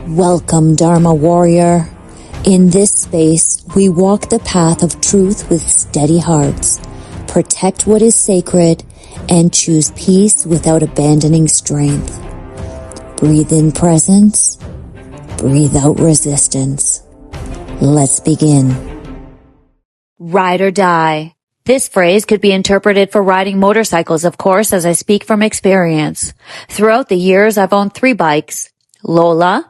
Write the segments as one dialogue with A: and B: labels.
A: Welcome, Dharma warrior. In this space, we walk the path of truth with steady hearts, protect what is sacred, and choose peace without abandoning strength. Breathe in presence, breathe out resistance. Let's begin.
B: Ride or die. This phrase could be interpreted for riding motorcycles, of course, as I speak from experience. Throughout the years, I've owned 3 bikes: Lola,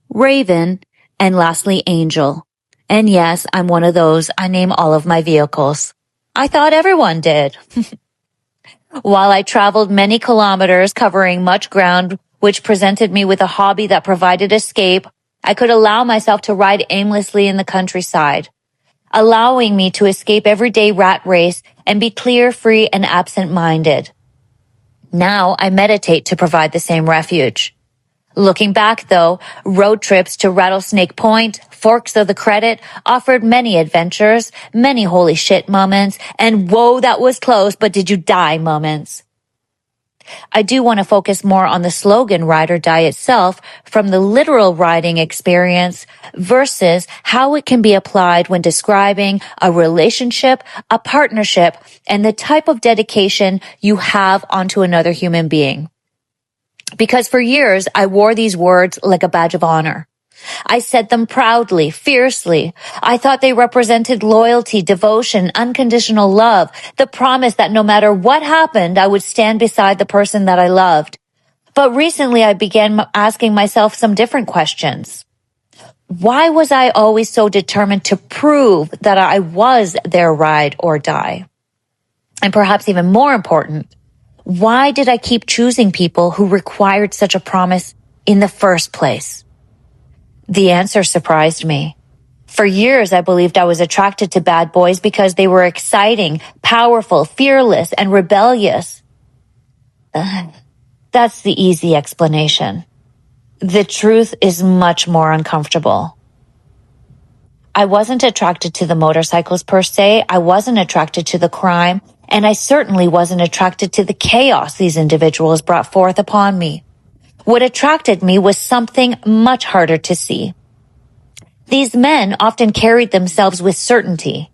B: Raven, and lastly, Angel. And yes, I'm one of those. I name all of my vehicles. I thought everyone did. While I traveled many kilometers covering much ground, which presented me with a hobby that provided escape, I could allow myself to ride aimlessly in the countryside, allowing me to escape everyday rat race and be clear, free, and absent-minded. Now I meditate to provide the same refuge. Looking back, though, road trips to Rattlesnake Point, Forks of the Credit offered many adventures, many holy shit moments, and whoa, that was close, but did you die moments. I do want to focus more on the slogan ride or die itself from the literal riding experience versus how it can be applied when describing a relationship, a partnership, and the type of dedication you have onto another human being. Because for years, I wore these words like a badge of honor. I said them proudly, fiercely. I thought they represented loyalty, devotion, unconditional love, the promise that no matter what happened, I would stand beside the person that I loved. But recently, I began asking myself some different questions. Why was I always so determined to prove that I was their ride or die? And perhaps even more important, why did I keep choosing people who required such a promise in the first place? The answer surprised me. For years, I believed I was attracted to bad boys because they were exciting, powerful, fearless, and rebellious. That's the easy explanation. The truth is much more uncomfortable. I wasn't attracted to the motorcycles per se. I wasn't attracted to the crime. And I certainly wasn't attracted to the chaos these individuals brought forth upon me. What attracted me was something much harder to see. These men often carried themselves with certainty.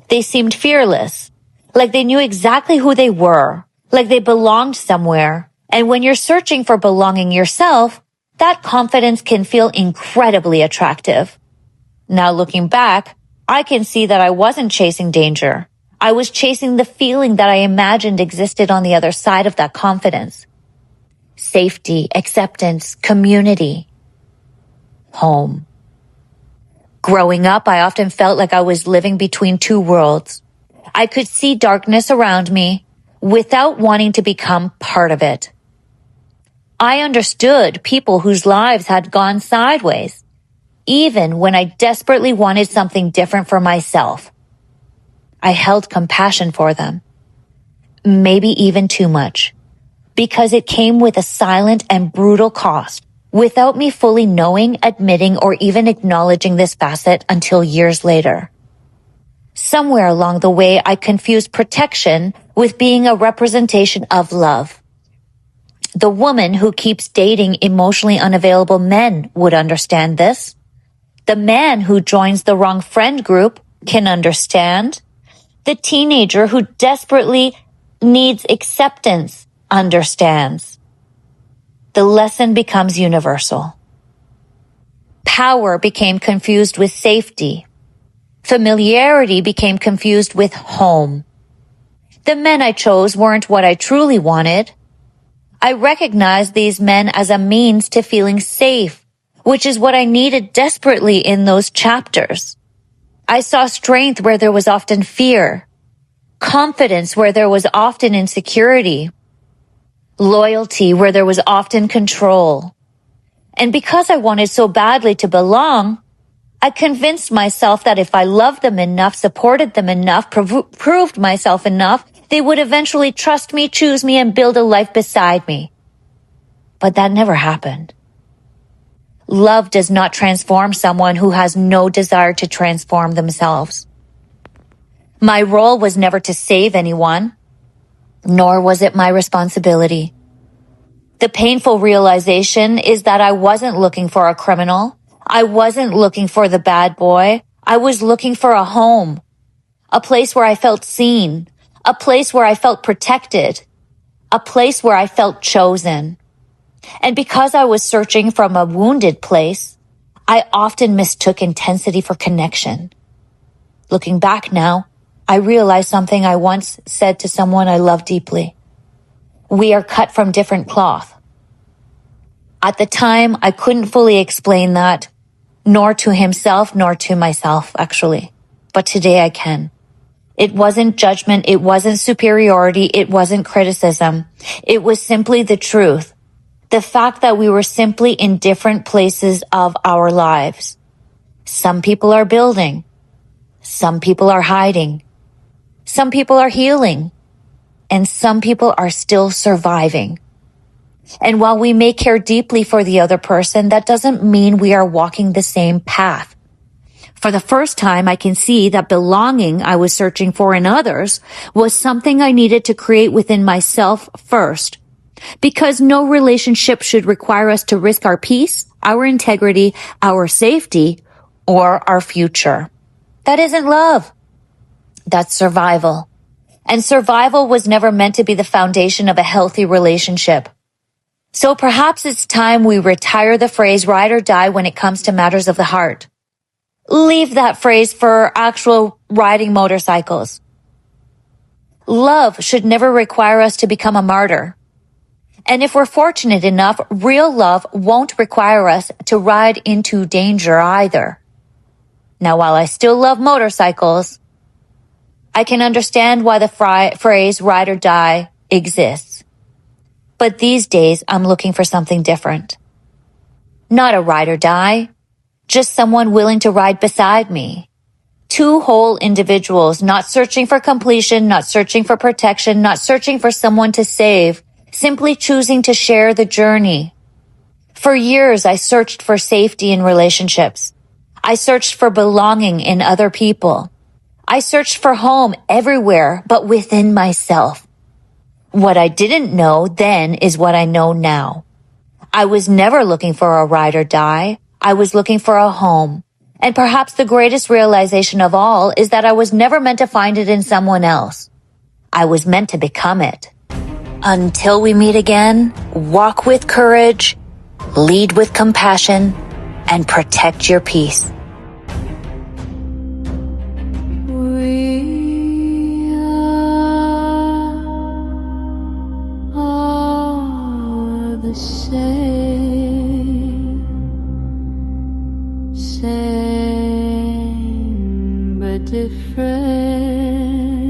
B: They seemed fearless, like they knew exactly who they were, like they belonged somewhere. And when you're searching for belonging yourself, that confidence can feel incredibly attractive. Now looking back, I can see that I wasn't chasing danger. I was chasing the feeling that I imagined existed on the other side of that confidence. Safety, acceptance, community, home. Growing up, I often felt like I was living between 2 worlds. I could see darkness around me without wanting to become part of it. I understood people whose lives had gone sideways, even when I desperately wanted something different for myself. I held compassion for them, maybe even too much, because it came with a silent and brutal cost, without me fully knowing, admitting, or even acknowledging this facet until years later. Somewhere along the way, I confused protection with being a representation of love. The woman who keeps dating emotionally unavailable men would understand this. The man who joins the wrong friend group can understand. The teenager who desperately needs acceptance understands. The lesson becomes universal. Power became confused with safety. Familiarity became confused with home. The men I chose weren't what I truly wanted. I recognized these men as a means to feeling safe, which is what I needed desperately in those chapters. I saw strength where there was often fear, confidence where there was often insecurity, loyalty where there was often control. And because I wanted so badly to belong, I convinced myself that if I loved them enough, supported them enough, proved myself enough, they would eventually trust me, choose me, and build a life beside me. But that never happened. Love does not transform someone who has no desire to transform themselves. My role was never to save anyone, nor was it my responsibility. The painful realization is that I wasn't looking for a criminal. I wasn't looking for the bad boy. I was looking for a home, a place where I felt seen, a place where I felt protected, a place where I felt chosen. And because I was searching from a wounded place, I often mistook intensity for connection. Looking back now, I realized something I once said to someone I love deeply. We are cut from different cloth. At the time, I couldn't fully explain that, nor to himself, nor to myself, actually. But today I can. It wasn't judgment. It wasn't superiority. It wasn't criticism. It was simply the truth. The fact that we were simply in different places of our lives. Some people are building. Some people are hiding. Some people are healing. And some people are still surviving. And while we may care deeply for the other person, that doesn't mean we are walking the same path. For the first time, I can see that belonging I was searching for in others was something I needed to create within myself first. Because no relationship should require us to risk our peace, our integrity, our safety, or our future. That isn't love. That's survival. And survival was never meant to be the foundation of a healthy relationship. So perhaps it's time we retire the phrase ride or die when it comes to matters of the heart. Leave that phrase for actual riding motorcycles. Love should never require us to become a martyr. And if we're fortunate enough, real love won't require us to ride into danger either. Now, while I still love motorcycles, I can understand why the phrase ride or die exists. But these days, I'm looking for something different. Not a ride or die, just someone willing to ride beside me. Two whole individuals, not searching for completion, not searching for protection, not searching for someone to save, simply choosing to share the journey. For years, I searched for safety in relationships. I searched for belonging in other people. I searched for home everywhere but within myself. What I didn't know then is what I know now. I was never looking for a ride or die. I was looking for a home. And perhaps the greatest realization of all is that I was never meant to find it in someone else. I was meant to become it. Until we meet again, walk with courage, lead with compassion, and protect your peace.
C: Same but different.